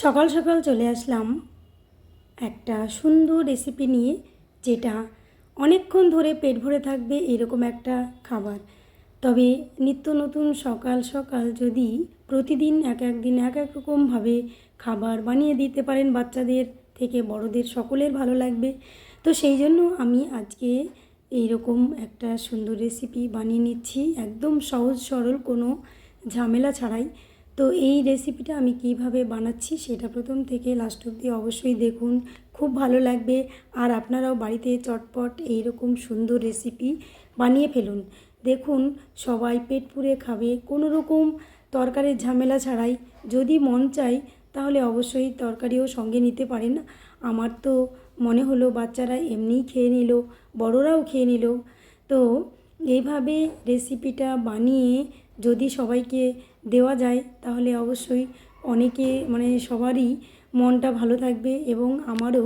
সকাল সকাল চলে আসলাম একটা সুন্দর রেসিপি নিয়ে, যেটা অনেকক্ষণ ধরে পেট ভরে থাকবে এরকম একটা খাবার। তবে নিত্য নতুন সকাল সকাল যদি প্রতিদিন এক এক দিন এক এক রকমভাবে খাবার বানিয়ে দিতে পারেন, বাচ্চাদের থেকে বড়দের সকলের ভালো লাগবে। তো সেই জন্য আমি আজকে এইরকম একটা সুন্দর রেসিপি বানিয়ে নিচ্ছি, একদম সহজ সরল, কোনো ঝামেলা ছাড়াই। তো এই রেসিপিটা আমি কিভাবে বানাচ্ছি সেটা প্রথম থেকে লাস্ট অবধি অবশ্যই দেখুন, খুব ভালো লাগবে। আর আপনারাও বাড়িতে চটপট এইরকম সুন্দর রেসিপি বানিয়ে ফেলুন। দেখুন, সবাই পেট পুরে খাবে, কোনো রকম তরকারির ঝামেলা ছাড়াই। যদি মন চায় তাহলে অবশ্যই তরকারিও সঙ্গে নিতে পারেন। আমার তো মনে হলো বাচ্চারা এমনিই খেয়ে নিল, বড়রাও খেয়ে নিল। তো এইভাবে রেসিপিটা বানিয়ে যদি সবাইকে দেওয়া যায় তাহলে অবশ্যই সবারই মনটা ভালো থাকবে, এবং আমারও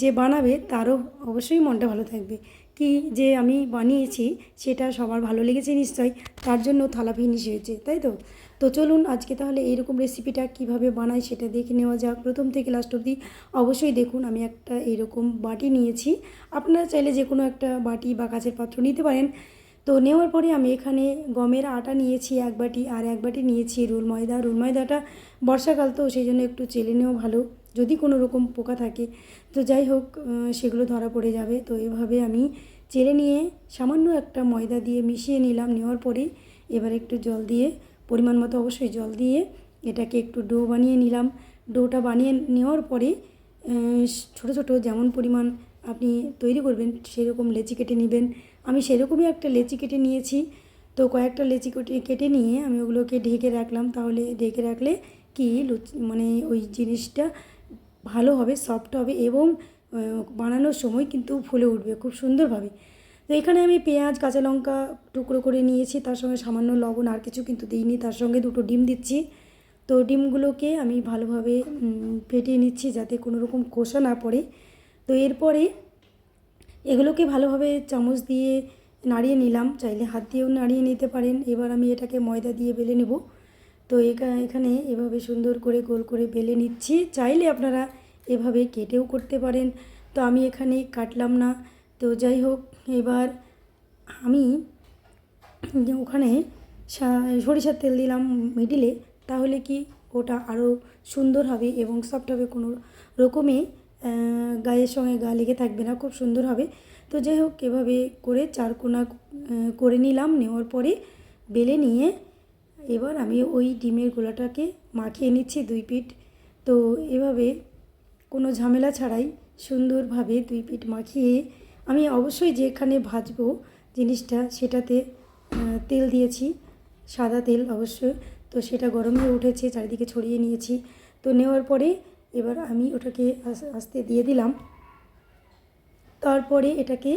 যে বানাবে তারও অবশ্যই মনটা ভালো থাকবে। কি যে আমি বানিয়েছি সেটা সবার ভালো লেগেছে নিশ্চয়ই, তার জন্য থালা ফিনিশ হয়েছে, তাই তো। তো চলুন আজকে তাহলে এইরকম রেসিপিটা কিভাবে বানাই সেটা দেখে নেওয়া যাক। প্রথম থেকে লাস্ট অবধি অবশ্যই দেখুন। আমি একটা এইরকম বাটি নিয়েছি, আপনারা চাইলে যে কোনো একটা বাটি বা কাচের পাত্র নিতে পারেন। তো নেওয়ার পরে আমি এখানে গমের আটা নিয়েছি এক বাটি, আর এক বাটি নিয়েছি রুল ময়দা। রুল ময়দাটা বর্ষাকাল তো সেই জন্য একটু চেলে নেওয়া ভালো, যদি কোনো রকম পোকা থাকে। তো যাই হোক, সেগুলো ধরা পড়ে যাবে। তো এভাবে আমি চেলে নিয়ে সামান্য একটা ময়দা দিয়ে মিশিয়ে নিলাম। নেওয়ার পরে এবার একটু জল দিয়ে, পরিমাণ মতো অবশ্যই জল দিয়ে এটাকে একটু ডো বানিয়ে নিলাম। ডোটা বানিয়ে নেওয়ার পরে ছোটো ছোটো যেমন পরিমাণ আপনি তৈরি করবেন সেরকম লেচি কেটে নেবেন। আমি সেরকমই একটা লেচি কেটে নিয়েছি। তো কয়েকটা লেচি কেটে নিয়ে আমি ওগুলোকে ঢেকে রাখলাম। তাহলে ঢেকে রাখলে কি ওই জিনিসটা ভালো হবে, সফট হবে, এবং বানানোর সময় কিন্তু ফুলে উঠবে খুব সুন্দরভাবে। তো এখানে আমি পেঁয়াজ, কাঁচা লঙ্কা টুকরো করে নিয়েছি, তার সঙ্গে সামান্য লবণ, আর কিছু কিন্তু দিইনি। তার সঙ্গে দুটো ডিম দিচ্ছি। তো ডিমগুলোকে আমি ভালোভাবে ফেটিয়ে নিচ্ছি যাতে কোনো রকম খোসা না পড়ে। তো এরপরে এগুলোকে ভালোভাবে চামচ দিয়ে নাড়িয়ে নিলাম, চাইলে হাত দিয়েও নাড়িয়ে নিতে পারেন। এবার আমি এটাকে ময়দা দিয়ে বেলে নেব। তো এখানে এভাবে সুন্দর করে গোল করে বেলে নিচ্ছি। চাইলে আপনারা এভাবে কেটেও করতে পারেন, তো আমি এখানে কাটলাম না। তো যাই হোক, এবার আমি ওখানে সরিষার তেল দিলাম মিডিলে, তাহলে কি ওটা আরও সুন্দর হবে এবং সফট হবে, কোনো রকমে গায়ের সঙ্গে গা লেগে থাকবে না, খুব সুন্দর হবে। তো যাই হোক, এভাবে করে চারকোনা করে নিলাম। নেওয়ার পরে বেলে নিয়ে এবার আমি ওই ডিমের গোলাটাকে মাখিয়ে নিচ্ছি দুই পিঠ। তো এভাবে কোনো ঝামেলা ছাড়াই সুন্দরভাবে দুই পিঠ মাখিয়ে আমি অবশ্যই যেখানে ভাজবো জিনিসটা সেটাতে তেল দিয়েছি, সাদা তেল অবশ্যই। তো সেটা গরম হয়ে উঠেছে, চারিদিকে ছড়িয়ে নিয়েছি। তো নেওয়ার পরে এবার আমি ওটাকে আস্তে দিয়ে দিলাম। তারপরে এটাকে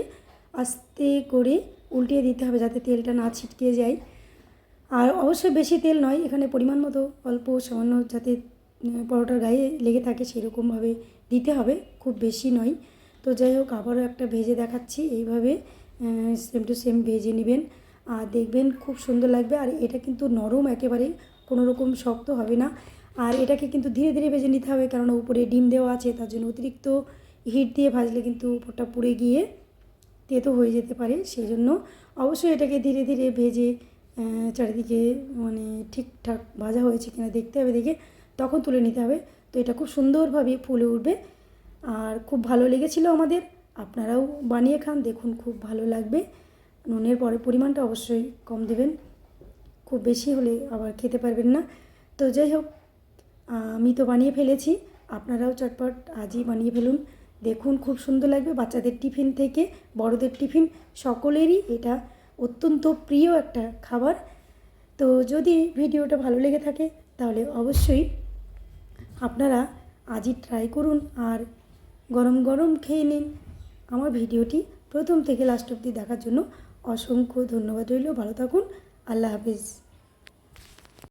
আস্তে করে উল্টিয়ে দিতে হবে যাতে তেলটা না ছিটকে যায়। আর অবশ্যই বেশি তেল নয়, এখানে পরিমাণ মতো অল্প সামান্য যাতে পরোটার গায়ে লেগে থাকে সেরকমভাবে দিতে হবে, খুব বেশি নয়। তো যাই হোক, আবারও একটা ভেজে দেখাচ্ছি। এইভাবে সেম টু সেম ভেজে নেবেন, আর দেখবেন খুব সুন্দর লাগবে। আর এটা কিন্তু নরম একেবারে, কোনো রকম শক্ত হবে না। আর এটাকে কিন্তু ধীরে ধীরে ভেজে নিতে হবে, কারণ উপরে ডিম দেওয়া আছে, তার জন্য অতিরিক্ত হিট দিয়ে ভাজলে কিন্তু উপরটা পুড়ে গিয়ে তেতো হয়ে যেতে পারে। সেই জন্য অবশ্যই এটাকে ধীরে ধীরে ভেজে চারিদিকে ঠিকঠাক ভাজা হয়েছে কিনা দেখতে হবে, দেখে তখন তুলে নিতে হবে। তো এটা খুব সুন্দরভাবে ফুলে উঠবে, আর খুব ভালো লেগেছিল আমাদের। আপনারাও বানিয়ে খান, দেখুন খুব ভালো লাগবে। নুনের পরিমাণটা অবশ্যই কম দেবেন, খুব বেশি হলে আবার খেতে পারবেন না। তো যাই হোক, আমি তো বানিয়ে ফেলেছি, আপনারাও চটপট আজই বানিয়ে ফেলুন, দেখুন খুব সুন্দর লাগবে। বাচ্চাদের টিফিন থেকে বড়দের টিফিন সকলেরই এটা অত্যন্ত প্রিয় একটা খাবার। তো যদি ভিডিওটা ভালো লেগে থাকে তাহলে অবশ্যই আপনারা আজই ট্রাই করুন, আর গরম গরম খেয়ে নিন। আমার ভিডিওটি প্রথম থেকে লাস্ট অবধি দেখার জন্য অসংখ্য ধন্যবাদ রইল। ভালো থাকুন, আল্লাহ হাফিজ।